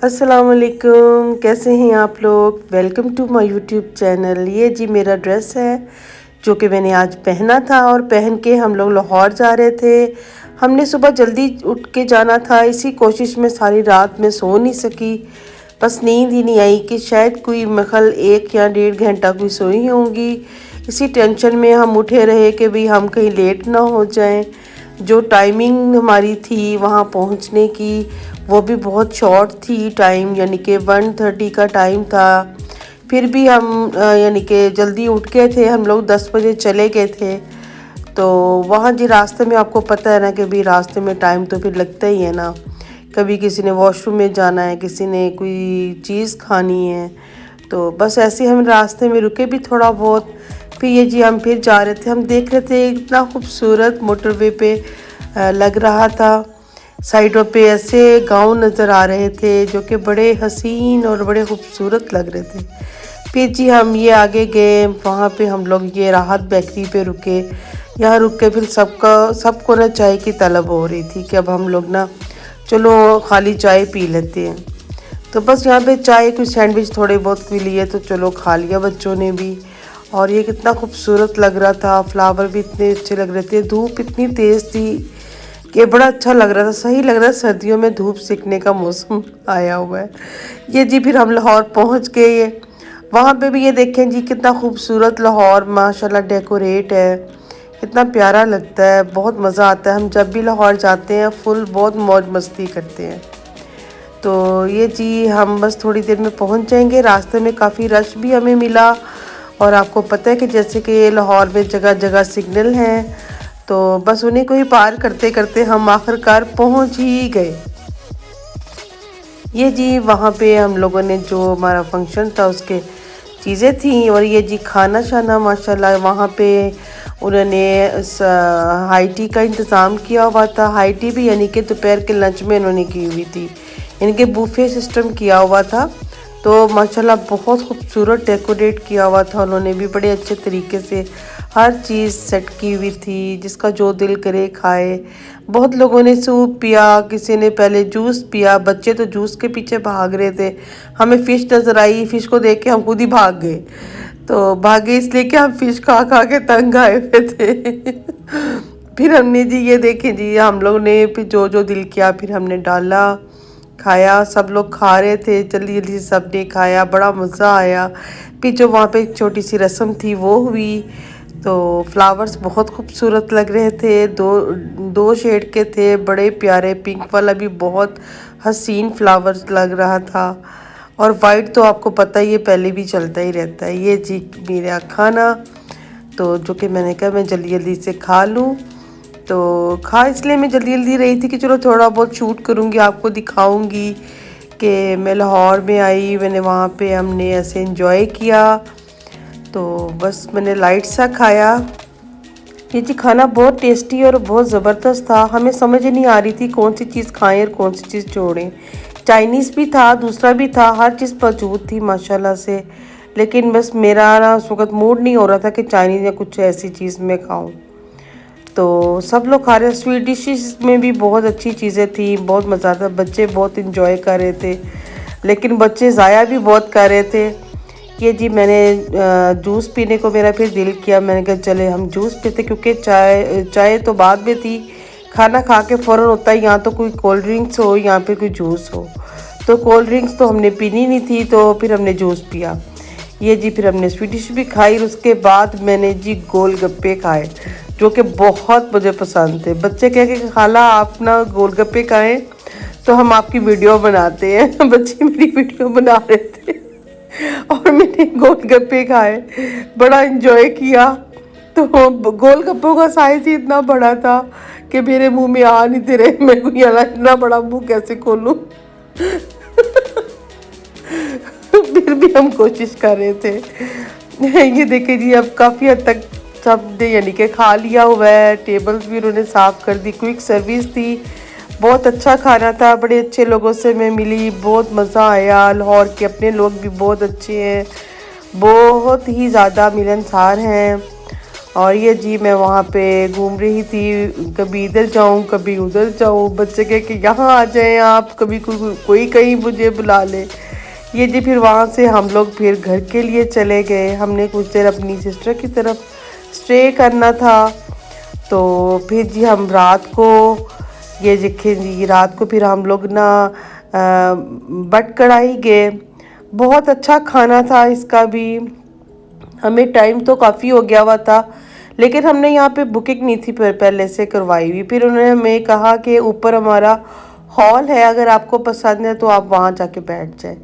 अस्सलाम वालेकुम, कैसे हैं आप लोग। Welcome to my YouTube channel. ये जी मेरा ड्रेस है जो कि मैंने आज पहना था और पहन के हम लोग लाहौर जा रहे थे। हमने सुबह जल्दी उठ के जाना था, इसी कोशिश में सारी रात में सो नहीं सकी। बस नींद ही नहीं आई कि शायद कोई मखल 1 या 1.5 घंटा कोई सोई होंगी। इसी टेंशन में हम उठे रहे कि भाई हम कहीं लेट ना हो जाएं। जो टाइमिंग हमारी थी वहाँ पहुँचने की वो भी बहुत शॉर्ट थी टाइम, यानी कि 1:30 का टाइम था। फिर भी हम यानी कि जल्दी उठ गए थे, हम लोग 10 बजे चले गए थे। तो वहाँ जी रास्ते में आपको पता है ना कि भाई रास्ते में टाइम तो फिर लगता ही है ना। कभी किसी ने वॉशरूम में जाना है, किसी ने कोई चीज़ खानी है, तो बस ऐसे हम रास्ते में रुके भी थोड़ा बहुत। फिर ये जी हम फिर जा रहे थे, हम देख रहे थे इतना खूबसूरत मोटरवे पे लग रहा था। साइडों पे ऐसे गांव नज़र आ रहे थे जो कि बड़े हसीन और बड़े खूबसूरत लग रहे थे। फिर जी हम ये आगे गए, वहाँ पे हम लोग ये राहत बेकरी पे रुके। यहाँ रुक के फिर सबको ना चाय की तलब हो रही थी कि अब हम लोग ना चलो खाली चाय पी लेते हैं। तो बस यहाँ पे चाय कुछ सैंडविच थोड़े बहुत पी लिए, तो चलो खा लिया बच्चों ने भी। और ये कितना खूबसूरत लग रहा था, फ्लावर भी इतने अच्छे लग रहे थे, धूप इतनी तेज़ थी कि बड़ा अच्छा लग रहा था। सही लग रहा है, सर्दियों में धूप सेकने का मौसम आया हुआ है। ये जी फिर हम लाहौर पहुंच गए। वहाँ पे भी ये देखें जी कितना खूबसूरत लाहौर माशाल्लाह डेकोरेट है, कितना प्यारा लगता है, बहुत मज़ा आता है। हम जब भी लाहौर जाते हैं फुल बहुत मौज मस्ती करते हैं। तो ये जी हम बस थोड़ी देर में पहुँच जाएंगे। रास्ते में काफ़ी रश भी हमें मिला, और आपको पता है कि जैसे कि लाहौर में जगह जगह सिग्नल हैं, तो बस उन्हीं को ही पार करते करते हम आखिरकार पहुंच ही गए। ये जी वहाँ पे हम लोगों ने जो हमारा फंक्शन था उसके चीज़ें थी, और ये जी खाना शाना माशाल्लाह वहाँ पे उन्होंने हाई टी का इंतज़ाम किया हुआ था। हाई टी भी यानी कि दोपहर के लंच में उन्होंने की हुई थी, यानी कि बुफे सिस्टम किया हुआ था। तो माशाल्लाह बहुत खूबसूरत डेकोरेट किया हुआ था, उन्होंने भी बड़े अच्छे तरीके से हर चीज़ सेट की हुई थी, जिसका जो दिल करे खाए। बहुत लोगों ने सूप पिया, किसी ने पहले जूस पिया। बच्चे तो जूस के पीछे भाग रहे थे। हमें फ़िश नज़र आई, फ़िश को देख के हम खुद ही भाग गए। तो भागे इसलिए कि हम फ़िश खा खा के तंग आए हुए थे। फिर हमने जी ये देखें जी हम लोग ने फिर जो जो दिल किया फिर हमने डाला, खाया। सब लोग खा रहे थे, जल्दी जल्दी से सब ने खाया, बड़ा मज़ा आया। फिर जो वहाँ पे एक छोटी सी रस्म थी वो हुई। तो फ्लावर्स बहुत खूबसूरत लग रहे थे, दो दो शेड के थे, बड़े प्यारे। पिंक वाला भी बहुत हसीन फ्लावर्स लग रहा था, और वाइट तो आपको पता ही है पहले भी चलता ही रहता है। ये जी मेरा खाना, तो जो कि मैंने कहा मैं जल्दी जल्दी से खा लूँ। तो खा इसलिए मैं जल्दी जल्दी रही थी कि चलो थोड़ा बहुत शूट करूँगी, आपको दिखाऊँगी कि मैं लाहौर में आई, मैंने वहाँ पे हमने ऐसे एंजॉय किया। तो बस मैंने लाइट सा खाया। ये जी खाना बहुत टेस्टी और बहुत ज़बरदस्त था। हमें समझ ही नहीं आ रही थी कौन सी चीज़ खाएं और कौन सी चीज़ छोड़ें। चाइनीज़ भी था, दूसरा भी था, हर चीज़ मौजूद थी माशाल्लाह से। लेकिन बस मेरा ना उस वक्त मूड नहीं हो रहा था कि चाइनीज़ या कुछ ऐसी चीज़ मैं खाऊं। तो सब लोग खा रहे। स्वीट डिशेस में भी बहुत अच्छी चीज़ें थी, बहुत मज़ा आता। बच्चे बहुत इंजॉय कर रहे थे, लेकिन बच्चे ज़ाया भी बहुत कर रहे थे। ये जी मैंने जूस पीने को मेरा फिर दिल किया, मैंने कहा चले हम जूस पीते, क्योंकि चाय तो बाद में थी। खाना खा के फ़ौरन होता है यहाँ तो कोई कोल्ड ड्रिंक्स हो, यहाँ पे कोई जूस हो। तो कोल्ड ड्रिंक्स तो हमने पीनी नहीं थी, तो फिर हमने जूस पिया। ये जी फिर हमने स्वीट डिश भी खाई, और उसके बाद मैंने जी गोलगप्पे खाए जो कि बहुत मुझे पसंद थे। बच्चे कह के खाला आप ना गोलगप्पे खाएं तो हम आपकी वीडियो बनाते हैं। बच्चे मेरी वीडियो बना रहे थे और मैंने गोलगप्पे खाए, बड़ा इंजॉय किया। तो गोलगप्पों का साइज ही इतना बड़ा था कि मेरे मुंह में आ नहीं दे रहे। मैं कोई इतना बड़ा मुंह कैसे खोलूं। फिर भी हम कोशिश कर रहे थे। ये देखे जी अब काफ़ी हद तक सब ने यानी कि खा लिया हुआ है। टेबल्स भी उन्होंने साफ़ कर दी, क्विक सर्विस थी। बहुत अच्छा खाना था, बड़े अच्छे लोगों से मैं मिली, बहुत मज़ा आया। लाहौर के अपने लोग भी बहुत अच्छे हैं, बहुत ही ज़्यादा मिलनसार हैं। और ये जी मैं वहाँ पे घूम रही थी, कभी इधर जाऊँ कभी उधर जाऊँ, बच्चे कहे कि यहाँ आ जाएं आप, कभी कोई कहीं मुझे बुला ले। ये जी फिर वहाँ से हम लोग फिर घर के लिए चले गए। हमने कुछ देर अपनी सिस्टर की तरफ स्टे करना था। तो फिर जी हम रात को, ये देखें जी रात को फिर हम लोग ना बट कढ़ाई गए। बहुत अच्छा खाना था इसका भी। हमें टाइम तो काफ़ी हो गया हुआ था, लेकिन हमने यहाँ पे बुकिंग नहीं थी पहले से करवाई हुई। फिर उन्होंने हमें कहा कि ऊपर हमारा हॉल है, अगर आपको पसंद है तो आप वहाँ जाके बैठ जाएं।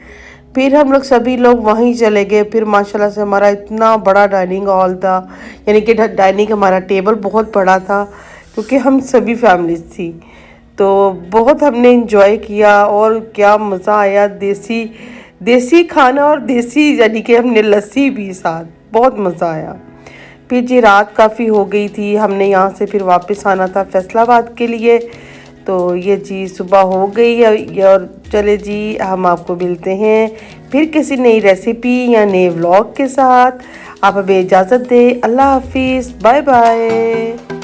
फिर हम लोग सभी लोग वहीं चले गए। फिर माशाल्लाह से हमारा इतना बड़ा डाइनिंग हॉल था, यानी कि डाइनिंग हमारा टेबल बहुत बड़ा था, क्योंकि हम सभी फैमिलीज थी। तो बहुत हमने इंजॉय किया और क्या मज़ा आया। देसी देसी खाना और देसी यानी कि हमने लस्सी भी साथ, बहुत मज़ा आया। फिर जी रात काफ़ी हो गई थी, हमने यहाँ से फिर वापस आना था फैसलाबाद के लिए। तो ये जी सुबह हो गई है और चले जी हम आपको मिलते हैं फिर किसी नई रेसिपी या नए व्लॉग के साथ। आप हमें इजाज़त दें। अल्लाह हाफिज़, बाय बाय।